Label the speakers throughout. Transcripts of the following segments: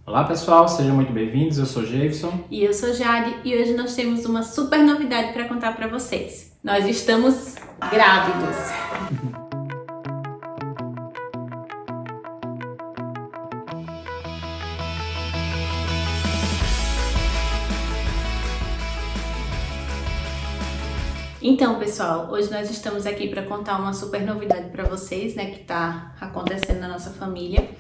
Speaker 1: Olá pessoal, sejam muito bem-vindos, eu sou Jefferson.
Speaker 2: E eu sou Jade e hoje nós temos uma super novidade para contar para vocês. Nós estamos grávidos. Então, pessoal, hoje nós estamos aqui para contar uma super novidade para vocês, né, que está acontecendo na nossa família.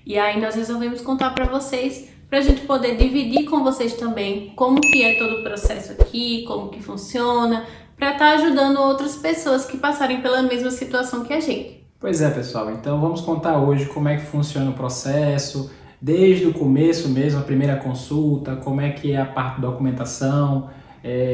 Speaker 2: E aí nós resolvemos contar para vocês, para a gente poder dividir com vocês também como que é todo o processo aqui, como que funciona, para estar ajudando outras pessoas que passarem pela mesma situação que a gente.
Speaker 1: Pois é, pessoal, então vamos contar hoje como é que funciona o processo, desde o começo mesmo, a primeira consulta, como é que é a parte da documentação,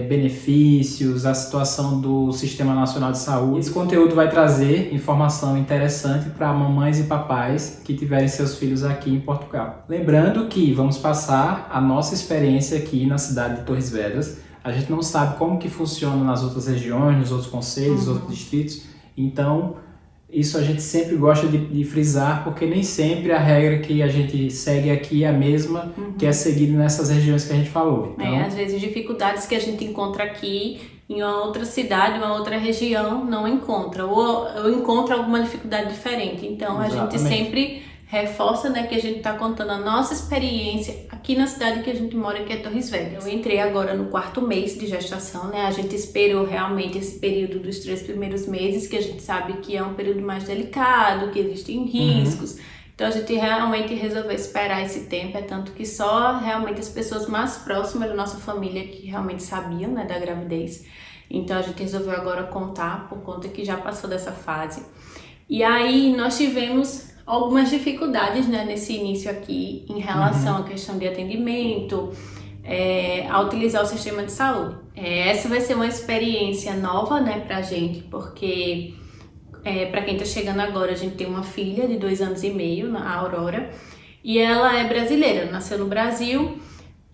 Speaker 1: benefícios, a situação do Sistema Nacional de Saúde. Esse conteúdo vai trazer informação interessante para mamães e papais que tiverem seus filhos aqui em Portugal. Lembrando que vamos passar a nossa experiência aqui na cidade de Torres Vedras. A gente não sabe como que funciona nas outras regiões, nos outros concelhos, outros distritos, então isso a gente sempre gosta de frisar, porque nem sempre a regra que a gente segue aqui é a mesma que é seguida nessas regiões que a gente falou. Então,
Speaker 2: às vezes dificuldades que a gente encontra aqui em uma outra cidade, uma outra região, não encontra, ou encontra alguma dificuldade diferente. Então a gente sempre reforça, né, que a gente está contando a nossa experiência aqui na cidade que a gente mora, que é Torres Vedras. Eu entrei agora no 4º mês de gestação, né? A gente esperou realmente esse período dos 3 primeiros meses, que a gente sabe que é um período mais delicado, que existem riscos. Então a gente realmente resolveu esperar esse tempo, é tanto que só realmente as pessoas mais próximas da nossa família que realmente sabiam, né, da gravidez. Então a gente resolveu agora contar, por conta que já passou dessa fase. E aí nós tivemos algumas dificuldades, né, nesse início aqui em relação à questão de atendimento, a utilizar o sistema de saúde. Essa vai ser uma experiência nova, né, pra gente, porque para quem tá chegando agora, a gente tem uma filha de 2 anos e meio, a Aurora, e ela é brasileira, nasceu no Brasil,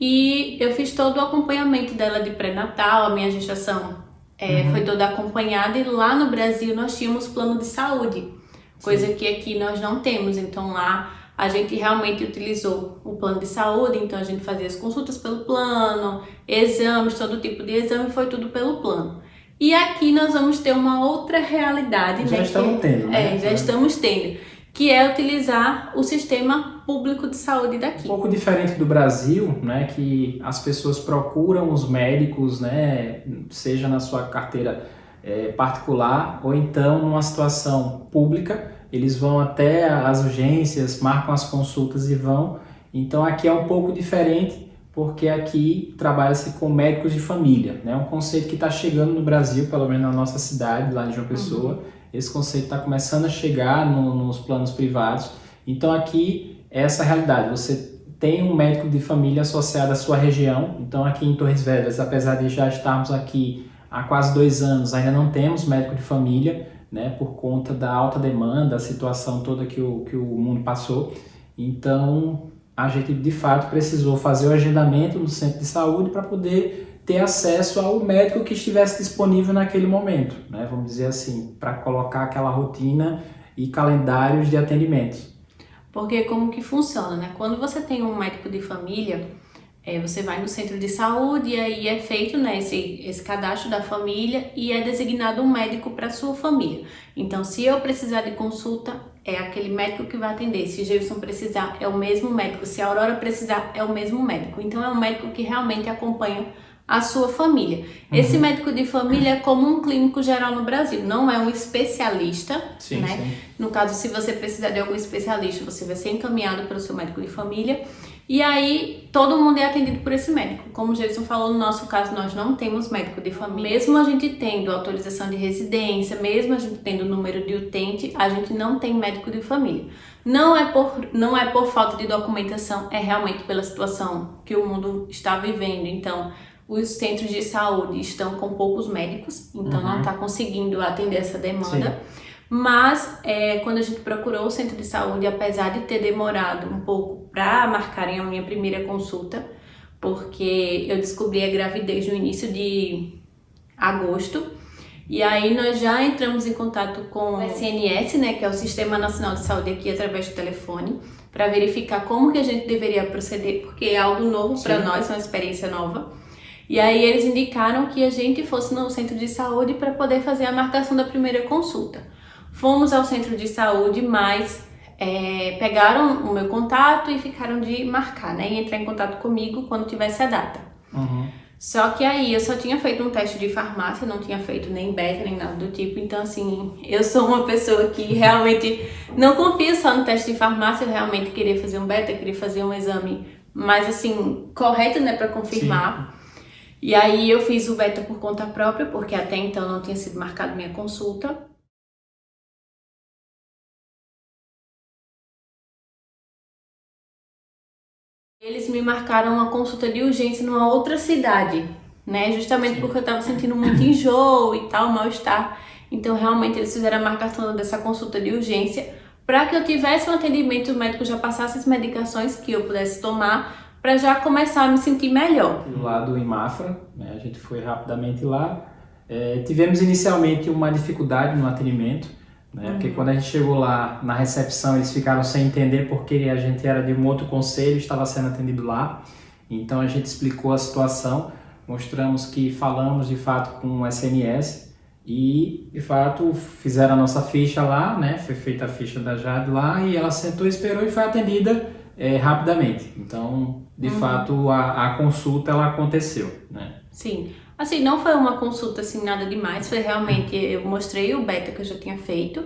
Speaker 2: e eu fiz todo o acompanhamento dela de pré-natal, a minha gestação foi toda acompanhada, e lá no Brasil nós tínhamos plano de saúde. Coisa que aqui nós não temos, então lá a gente realmente utilizou o plano de saúde, então a gente fazia as consultas pelo plano, exames, todo tipo de exame, foi tudo pelo plano. E aqui nós vamos ter uma outra realidade,
Speaker 1: já estamos tendo, né?
Speaker 2: Já estamos tendo, que é utilizar o sistema público de saúde daqui.
Speaker 1: Um pouco diferente do Brasil, né, que as pessoas procuram os médicos, né, seja na sua carteira particular ou então numa situação pública, eles vão até as urgências, marcam as consultas e vão. Então aqui é um pouco diferente, porque aqui trabalha-se com médicos de família, né? Um conceito que está chegando no Brasil, pelo menos na nossa cidade, lá em João Pessoa. Esse conceito está começando a chegar nos planos privados. Então aqui é essa realidade, você tem um médico de família associado à sua região. Então aqui em Torres Vedras, apesar de já estarmos aqui há quase 2 anos, ainda não temos médico de família, né, por conta da alta demanda, a situação toda que o mundo passou. Então, a gente de fato precisou fazer o agendamento no centro de saúde para poder ter acesso ao médico que estivesse disponível naquele momento, né, vamos dizer assim, para colocar aquela rotina e calendários de atendimentos.
Speaker 2: Porque como que funciona, né? Quando você tem um médico de família, você vai no centro de saúde e aí é feito, né, esse cadastro da família e é designado um médico para sua família. Então, se eu precisar de consulta, é aquele médico que vai atender. Se Jefferson precisar, é o mesmo médico. Se a Aurora precisar, é o mesmo médico. Então, é um médico que realmente acompanha a sua família. Esse médico de família é como um clínico geral no Brasil, não é um especialista, né? Sim. No caso, se você precisar de algum especialista, você vai ser encaminhado para o seu médico de família. E aí, todo mundo é atendido por esse médico. Como o Jefferson falou, no nosso caso, nós não temos médico de família. Mesmo a gente tendo autorização de residência, mesmo a gente tendo número de utente, a gente não tem médico de família. Não é por falta de documentação, é realmente pela situação que o mundo está vivendo. Então, os centros de saúde estão com poucos médicos, então não está conseguindo atender essa demanda. Sim. Mas quando a gente procurou o centro de saúde, apesar de ter demorado um pouco para marcarem a minha primeira consulta, porque eu descobri a gravidez no início de agosto, e aí nós já entramos em contato com o SNS, né, que é o Sistema Nacional de Saúde aqui através do telefone. para verificar como que a gente deveria proceder, porque é algo novo para nós, uma experiência nova. E aí eles indicaram que a gente fosse no centro de saúde para poder fazer a marcação da primeira consulta. Fomos ao centro de saúde, mas pegaram o meu contato e ficaram de marcar, né? E entrar em contato comigo quando tivesse a data. Só que aí eu só tinha feito um teste de farmácia, não tinha feito nem beta, nem nada do tipo. Então, assim, eu sou uma pessoa que realmente não confia só no teste de farmácia. Eu realmente queria fazer um beta, queria fazer um exame mais, assim, correto, né, para confirmar. E aí eu fiz o beta por conta própria, porque até então não tinha sido marcado minha consulta. Eles me marcaram uma consulta de urgência numa outra cidade, né? Justamente porque eu tava sentindo muito enjoo e tal, mal-estar. Então, realmente, eles fizeram a marcação dessa consulta de urgência para que eu tivesse um atendimento, o médico já passasse as medicações que eu pudesse tomar para já começar a me sentir melhor.
Speaker 1: Lá do Imafra, né? A gente foi rapidamente lá. Tivemos inicialmente uma dificuldade no atendimento, né? Porque quando a gente chegou lá na recepção, eles ficaram sem entender porque a gente era de um outro conselho, estava sendo atendido lá. Então a gente explicou a situação, mostramos que falamos de fato com o SNS e de fato fizeram a nossa ficha lá, né? Foi feita a ficha da Jade lá e ela sentou, esperou e foi atendida rapidamente. Então, de fato, a consulta ela aconteceu, né?
Speaker 2: Sim. Assim, não foi uma consulta assim, nada demais, foi realmente, eu mostrei o beta que eu já tinha feito,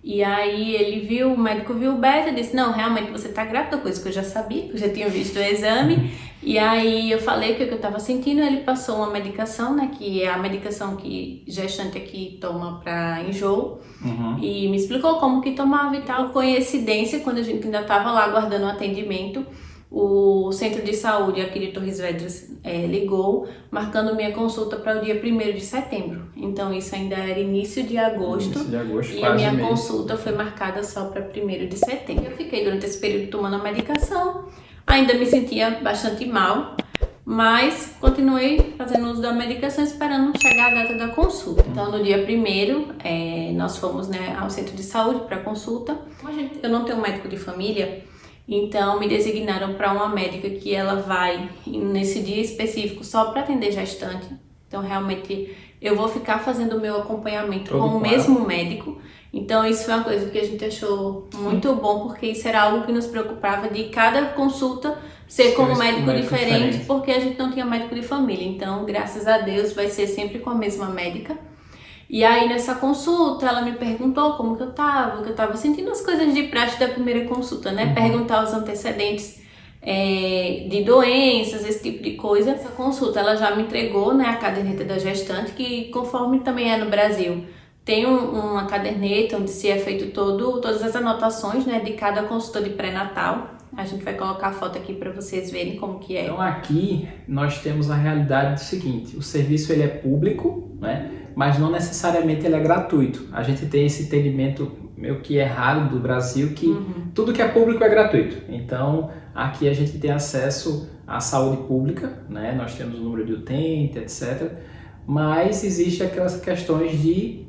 Speaker 2: e aí ele viu, o médico viu o beta e disse, não, realmente você tá grávida, coisa que eu já sabia, que eu já tinha visto o exame, e aí eu falei o que eu tava sentindo, ele passou uma medicação, né, que é a medicação que gestante aqui toma pra enjoo, e me explicou como que tomava e tal. Coincidência, quando a gente ainda tava lá aguardando o atendimento, o centro de saúde aqui de Torres Vedras ligou, marcando minha consulta para o dia 1º de setembro. Então isso ainda era início de agosto, e a minha consulta foi marcada só para 1º de setembro. Eu fiquei durante esse período tomando a medicação, ainda me sentia bastante mal, mas continuei fazendo uso da medicação esperando chegar a data da consulta. Então no dia 1º nós fomos, né, ao centro de saúde para consulta. Eu não tenho um médico de família, então me designaram para uma médica que ela vai nesse dia específico só para atender gestante. Então realmente eu vou ficar fazendo o meu acompanhamento com o mesmo médico. Então isso foi uma coisa que a gente achou muito bom, porque isso era algo que nos preocupava de cada consulta ser com um médico diferente, porque a gente não tinha médico de família. Então, graças a Deus, vai ser sempre com a mesma médica. E aí, nessa consulta, ela me perguntou como que eu tava sentindo as coisas de praxe da primeira consulta, né? Perguntar os antecedentes de doenças, esse tipo de coisa. Essa consulta, ela já me entregou, né, a caderneta da gestante, que conforme também é no Brasil, tem uma caderneta onde se é feito todas as anotações, né, de cada consulta de pré-natal. A gente vai colocar a foto aqui para vocês verem como que é.
Speaker 1: Então aqui nós temos a realidade do seguinte, o serviço ele é público, né? Mas não necessariamente ele é gratuito. A gente tem esse entendimento meio que errado do Brasil que tudo que é público é gratuito. Então aqui a gente tem acesso à saúde pública, né? Nós temos o número de utente, etc. Mas existe aquelas questões de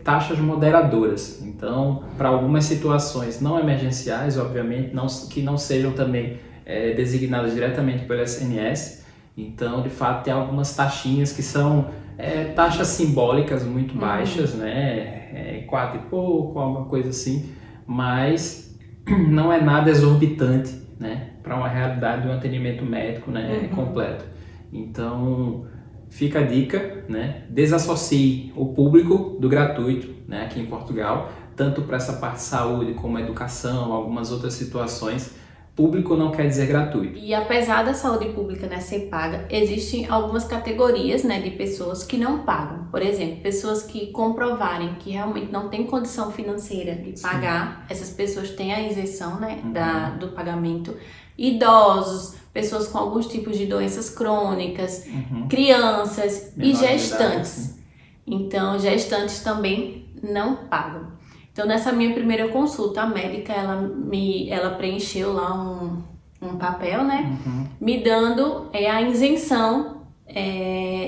Speaker 1: taxas moderadoras. Então, para algumas situações não emergenciais, obviamente, que não sejam também designadas diretamente pelo SNS, então, de fato, tem algumas taxinhas que são taxas simbólicas muito baixas, né? 4 e pouco, alguma coisa assim, mas não é nada exorbitante, né? Para uma realidade de um atendimento médico, né? Completo. Então, fica a dica, né? Desassocie o público do gratuito, né? Aqui em Portugal, tanto para essa parte de saúde como educação, algumas outras situações. Público não quer dizer gratuito.
Speaker 2: E apesar da saúde pública, né, ser paga, existem algumas categorias, né, de pessoas que não pagam. Por exemplo, pessoas que comprovarem que realmente não têm condição financeira de pagar, essas pessoas têm a isenção, né, do pagamento. Idosos, pessoas com alguns tipos de doenças crônicas, crianças e gestantes. Então, gestantes também não pagam. Então, nessa minha primeira consulta, a médica, ela preencheu lá um papel, né? Me dando a isenção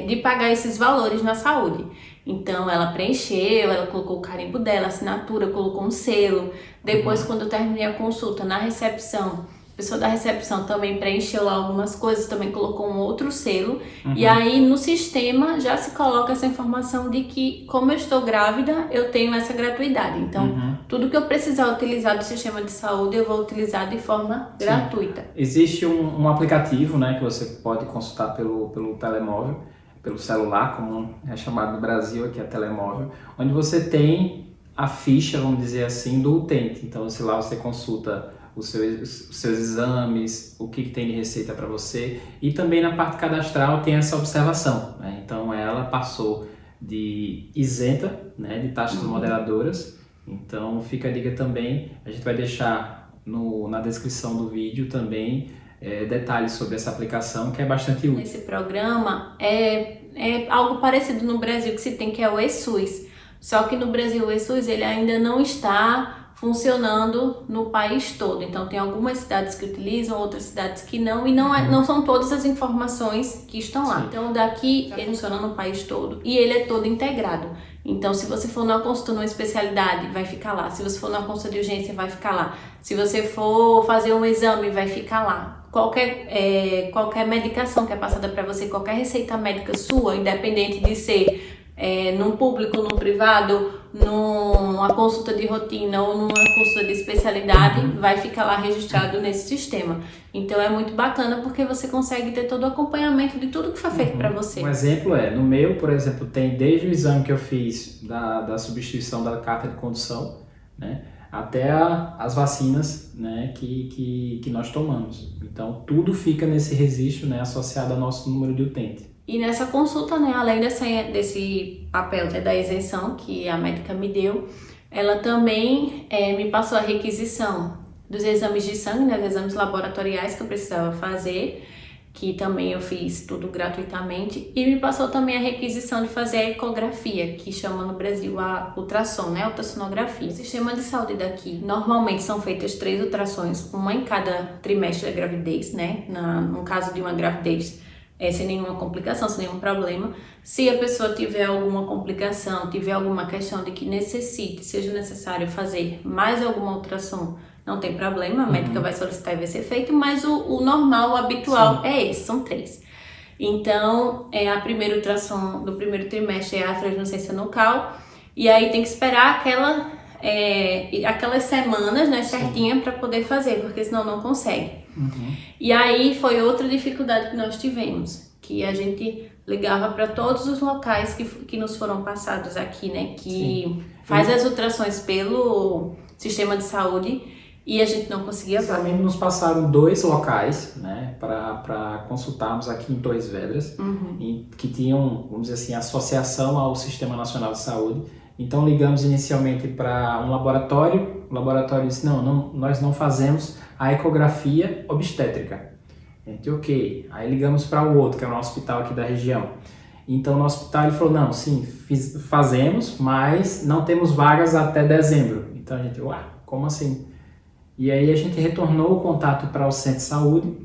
Speaker 2: de pagar esses valores na saúde. Então, ela preencheu, ela colocou o carimbo dela, a assinatura, colocou um selo, Depois, quando eu terminei a consulta, na recepção, a pessoa da recepção também preencheu lá algumas coisas, também colocou um outro selo. E aí, no sistema, já se coloca essa informação de que, como eu estou grávida, eu tenho essa gratuidade. Então, tudo que eu precisar utilizar do sistema de saúde, eu vou utilizar de forma gratuita.
Speaker 1: Existe um aplicativo, né, que você pode consultar pelo telemóvel, pelo celular, como é chamado no Brasil, aqui é telemóvel, onde você tem a ficha, vamos dizer assim, do utente. Então, se lá você consulta os seus exames, o que tem de receita para você, e também na parte cadastral tem essa observação, né? Então ela passou de isenta, né, de taxas moderadoras. Então fica a dica também, a gente vai deixar na descrição do vídeo também detalhes sobre essa aplicação, que é bastante útil.
Speaker 2: Esse programa é algo parecido no Brasil que se tem, que é o eSUS. Só que no Brasil o eSUS ele ainda não está funcionando no país todo. Então tem algumas cidades que utilizam, outras cidades que não, e não são todas as informações que estão lá. Então daqui ele funciona no país todo e ele é todo integrado. Então se você for numa consulta numa especialidade, vai ficar lá. Se você for numa consulta de urgência, vai ficar lá. Se você for fazer um exame, vai ficar lá. Qualquer medicação que é passada para você, qualquer receita médica sua, independente de ser num público, num privado, numa consulta de rotina ou numa consulta de especialidade, vai ficar lá registrado nesse sistema. Então é muito bacana porque você consegue ter todo o acompanhamento de tudo que foi feito para você.
Speaker 1: Um exemplo no meu, por exemplo, tem desde o exame que eu fiz da substituição da carta de condução, né, até as vacinas, né, que nós tomamos. Então tudo fica nesse registro, né, associado ao nosso número de utente.
Speaker 2: E nessa consulta, né, além desse papel da isenção que a médica me deu, ela também me passou a requisição dos exames de sangue, né, dos exames laboratoriais que eu precisava fazer, que também eu fiz tudo gratuitamente, e me passou também a requisição de fazer a ecografia, que chama no Brasil a ultrassom, né, ultrassonografia. O sistema de saúde daqui, normalmente são feitas 3 ultrassons, uma em cada trimestre da gravidez, né, no caso de uma gravidez, sem nenhuma complicação, sem nenhum problema. Se a pessoa tiver alguma complicação, tiver alguma questão de que seja necessário fazer mais alguma ultrassom, não tem problema, a médica vai solicitar e vai ser feito, mas o normal, o habitual é esse, são 3. Então, a primeira ultrassom do primeiro trimestre é a translucência nucal, e aí tem que esperar aquelas semanas, né, certinha para poder fazer, porque senão não consegue. E aí foi outra dificuldade que nós tivemos, que a gente ligava para todos os locais que nos foram passados aqui, né, que faz as ultrassons pelo sistema de saúde, e a gente não conseguia ver.
Speaker 1: Também nos passaram 2 locais, né, para consultarmos aqui em Torres Vedras, que tinham, vamos dizer assim, associação ao Sistema Nacional de Saúde. Então ligamos inicialmente para um laboratório, o laboratório disse, não, nós não fazemos a ecografia obstétrica. Gente, ok. Aí ligamos para o outro, que é um hospital aqui da região. Então no hospital ele falou, não, sim, fazemos, mas não temos vagas até dezembro. Então a gente, como assim? E aí a gente retornou o contato para o centro de saúde,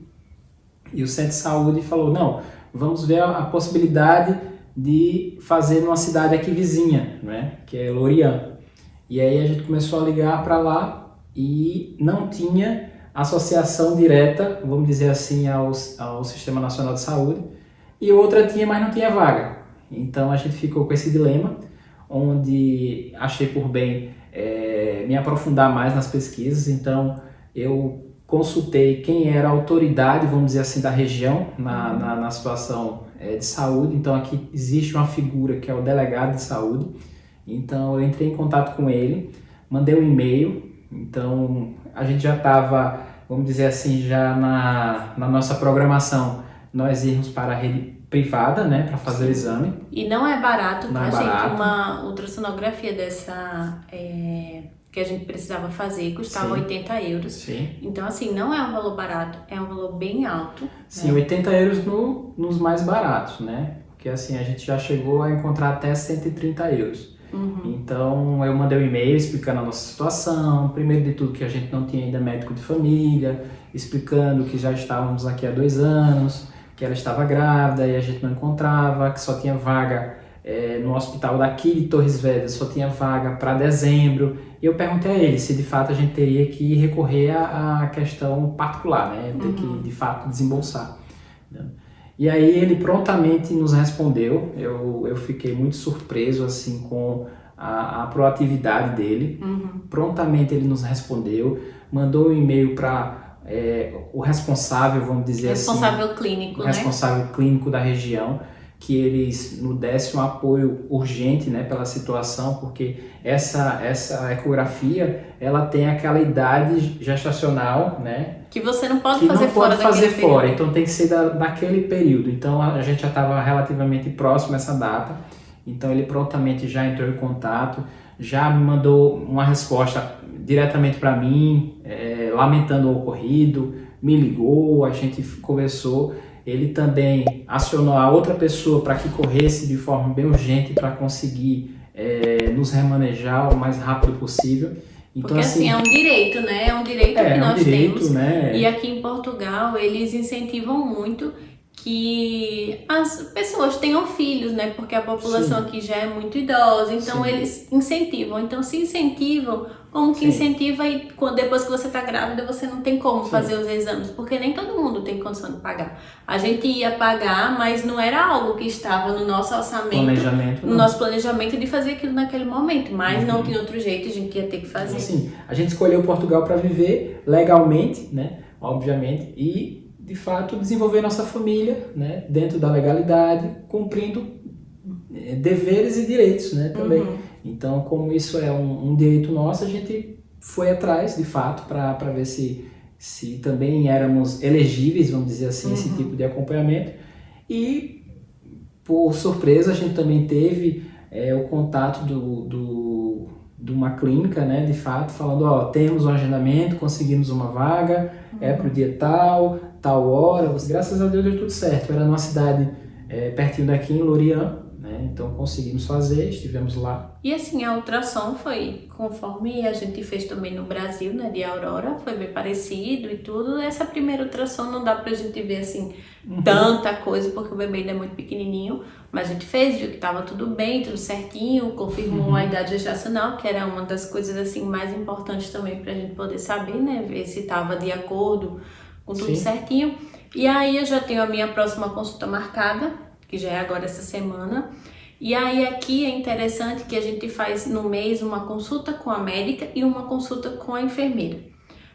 Speaker 1: e o centro de saúde falou, não, vamos ver a possibilidade de fazer numa cidade aqui vizinha, né, que é Lorient. E aí a gente começou a ligar para lá e não tinha associação direta, vamos dizer assim, ao Sistema Nacional de Saúde, e outra tinha, mas não tinha vaga. Então a gente ficou com esse dilema, onde achei por bem me aprofundar mais nas pesquisas. Então eu consultei quem era a autoridade, vamos dizer assim, da região na situação de saúde. Então aqui existe uma figura que é o delegado de saúde. Então eu entrei em contato com ele, mandei um e-mail. Então a gente já estava, vamos dizer assim, já na nossa programação, nós irmos para a rede privada, né, para fazer o exame.
Speaker 2: E não é barato,
Speaker 1: não
Speaker 2: tá,
Speaker 1: é barato.
Speaker 2: Gente? Uma ultrassonografia dessa que a gente precisava fazer custava 80 euros.
Speaker 1: Sim.
Speaker 2: Então, assim, não é um valor barato, é um valor bem alto.
Speaker 1: Sim,
Speaker 2: né?
Speaker 1: 80 euros nos mais baratos, né? Porque assim, a gente já chegou a encontrar até 130 euros. Então, eu mandei um e-mail explicando a nossa situação, primeiro de tudo que a gente não tinha ainda médico de família, explicando que já estávamos aqui há 2 anos, que ela estava grávida e a gente não encontrava, que só tinha vaga no hospital daqui de Torres Vedras só tinha vaga para dezembro. E eu perguntei a ele se de fato a gente teria que recorrer à questão particular, né? Ter que de fato desembolsar, né? E aí ele prontamente nos respondeu. Eu fiquei muito surpreso assim com a proatividade dele. Prontamente ele nos respondeu, mandou um e-mail para o responsável, vamos dizer
Speaker 2: responsável clínico,
Speaker 1: o responsável clínico da região, que eles nos dessem um apoio urgente, né, pela situação, porque essa ecografia, ela tem aquela idade gestacional, né,
Speaker 2: que você não pode fazer fora daquele período.
Speaker 1: Então tem que ser daquele período. Então a gente já estava relativamente próximo a essa data, então ele prontamente já entrou em contato, já me mandou uma resposta diretamente para mim, lamentando o ocorrido, me ligou, a gente conversou. Ele também acionou a outra pessoa para que corresse de forma bem urgente para conseguir nos remanejar o mais rápido possível. Então,
Speaker 2: porque assim, é um direito, né? É um direito que nós temos.
Speaker 1: Né?
Speaker 2: E aqui em Portugal, eles incentivam muito que as pessoas tenham filhos, né? Porque a população aqui já é muito idosa, então eles incentivam. Então, se incentivam, como que incentiva e depois que você está grávida, você não tem como fazer os exames, porque nem todo mundo tem condição de pagar. A gente ia pagar, mas não era algo que estava no nosso orçamento, no nosso planejamento de fazer aquilo naquele momento, mas não tinha outro jeito, a gente ia ter que fazer.
Speaker 1: Assim, a gente escolheu Portugal para viver legalmente, né? Obviamente, e de fato desenvolver nossa família, né, dentro da legalidade, cumprindo deveres e direitos, né, também. Então, como isso é um direito nosso, a gente foi atrás, de fato, para ver se também éramos elegíveis, vamos dizer assim, esse tipo de acompanhamento. E, por surpresa, a gente também teve o contato de uma clínica, né, de fato, falando, temos um agendamento, conseguimos uma vaga, para o dia tal hora, graças a Deus deu tudo certo. Era numa cidade pertinho daqui, em Lorient, né? Então conseguimos fazer, estivemos lá.
Speaker 2: E assim, a ultrassom foi conforme a gente fez também no Brasil, né, de Aurora, foi bem parecido e tudo. Essa primeira ultrassom não dá pra gente ver assim tanta coisa, porque o bebê ainda é muito pequenininho, mas a gente fez, viu que tava tudo bem, tudo certinho, confirmou a idade gestacional, que era uma das coisas assim mais importantes também pra gente poder saber, né, ver se tava de acordo com tudo certinho. E aí eu já tenho a minha próxima consulta marcada, que já é agora essa semana. E aí aqui é interessante que a gente faz no mês uma consulta com a médica e uma consulta com a enfermeira.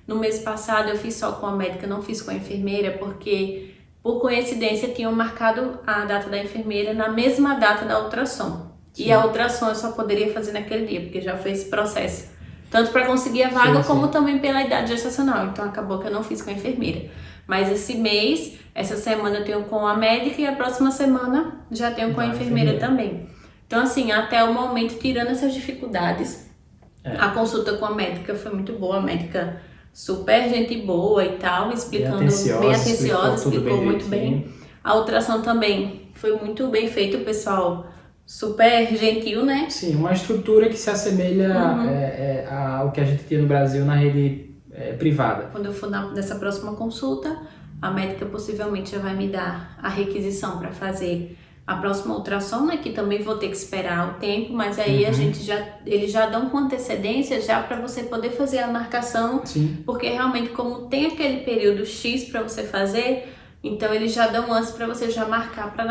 Speaker 2: No mês passado eu fiz só com a médica, não fiz com a enfermeira, porque por coincidência tinham marcado a data da enfermeira na mesma data da ultrassom. E a ultrassom eu só poderia fazer naquele dia, porque já foi esse processo. Tanto para conseguir a vaga, como também pela idade gestacional. Então acabou que eu não fiz com a enfermeira. Mas esse mês, essa semana eu tenho com a médica e a próxima semana já tenho com a enfermeira também. Então assim, até o momento, tirando essas dificuldades, a consulta com a médica foi muito boa. A médica super gente boa e tal, explicando bem atenciosa, explicou muito bem. A ultrassom também foi muito bem feita, o pessoal super gentil, né?
Speaker 1: Sim, uma estrutura que se assemelha ao que a gente tinha no Brasil na rede privada.
Speaker 2: Quando eu for nessa próxima consulta, a médica possivelmente já vai me dar a requisição para fazer a próxima ultrassom, né, que também vou ter que esperar o tempo, mas aí eles já dão com antecedência já para você poder fazer a marcação, porque realmente como tem aquele período X para você fazer, então eles já dão antes para você já marcar para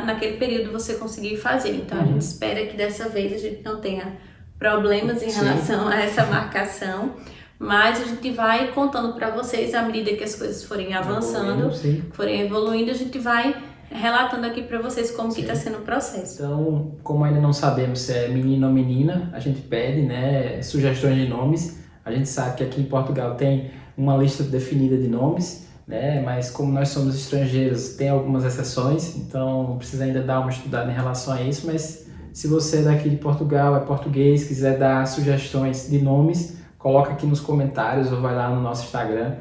Speaker 2: naquele período você conseguir fazer. Então a gente espera que dessa vez a gente não tenha problemas em relação a essa marcação. Mas a gente vai contando para vocês à medida que as coisas forem avançando, forem evoluindo, a gente vai relatando aqui para vocês como que está sendo o processo.
Speaker 1: Então, como ainda não sabemos se é menino ou menina, a gente pede, né, sugestões de nomes. A gente sabe que aqui em Portugal tem uma lista definida de nomes, né, mas como nós somos estrangeiros, tem algumas exceções, então precisa ainda dar uma estudada em relação a isso. Mas se você é daqui de Portugal, é português, quiser dar sugestões de nomes, coloca aqui nos comentários ou vai lá no nosso Instagram,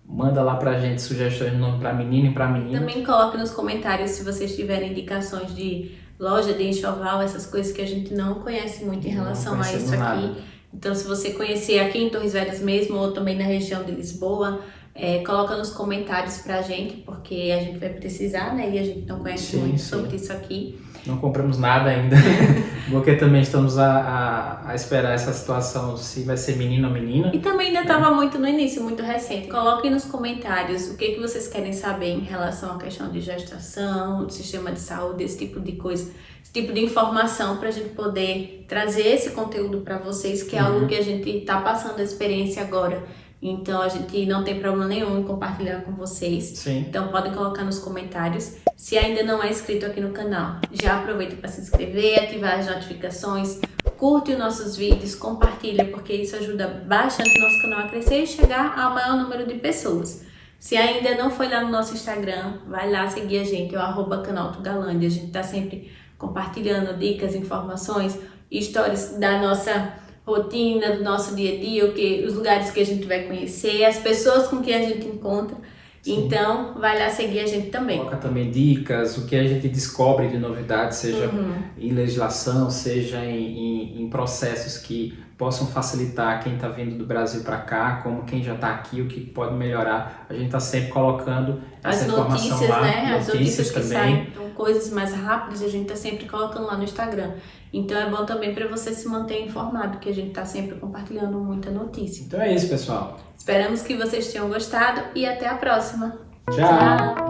Speaker 1: manda lá pra gente sugestões de nome pra menino e pra menina.
Speaker 2: Também coloque nos comentários se vocês tiverem indicações de loja, de enxoval, essas coisas que a gente não conhece muito em relação a isso aqui. Então, se você conhecer aqui em Torres Vedras mesmo ou também na região de Lisboa, coloca nos comentários pra gente, porque a gente vai precisar, né? E a gente não conhece muito sobre isso aqui.
Speaker 1: Não compramos nada ainda, porque também estamos a esperar essa situação, se vai ser menino ou menina.
Speaker 2: E também ainda estava muito no início, muito recente. Coloquem nos comentários o que vocês querem saber em relação à questão de gestação, do sistema de saúde, esse tipo de coisa, esse tipo de informação, para a gente poder trazer esse conteúdo para vocês, que é algo que a gente está passando a experiência agora. Então a gente não tem problema nenhum em compartilhar com vocês.
Speaker 1: Sim.
Speaker 2: Então podem colocar nos comentários. Se ainda não é inscrito aqui no canal, já aproveita para se inscrever, ativar as notificações, curte os nossos vídeos, compartilha, porque isso ajuda bastante o nosso canal a crescer e chegar ao maior número de pessoas. Se ainda não foi lá no nosso Instagram, vai lá seguir a gente, é o @canaltugalândia. A gente está sempre compartilhando dicas, informações, histórias da nossa rotina, do nosso dia a dia, os lugares que a gente vai conhecer, as pessoas com quem a gente encontra. Sim. Então, vai lá seguir a gente também.
Speaker 1: Coloca também dicas, o que a gente descobre de novidades, seja em legislação, seja em processos que possam facilitar quem está vindo do Brasil para cá, como quem já está aqui, o que pode melhorar. A gente está sempre colocando essa informação lá.
Speaker 2: Né? As notícias que saem, então, coisas mais rápidas, a gente está sempre colocando lá no Instagram. Então é bom também para você se manter informado, que a gente está sempre compartilhando muita notícia.
Speaker 1: Então é isso, pessoal.
Speaker 2: Esperamos que vocês tenham gostado e até a próxima.
Speaker 1: Tchau!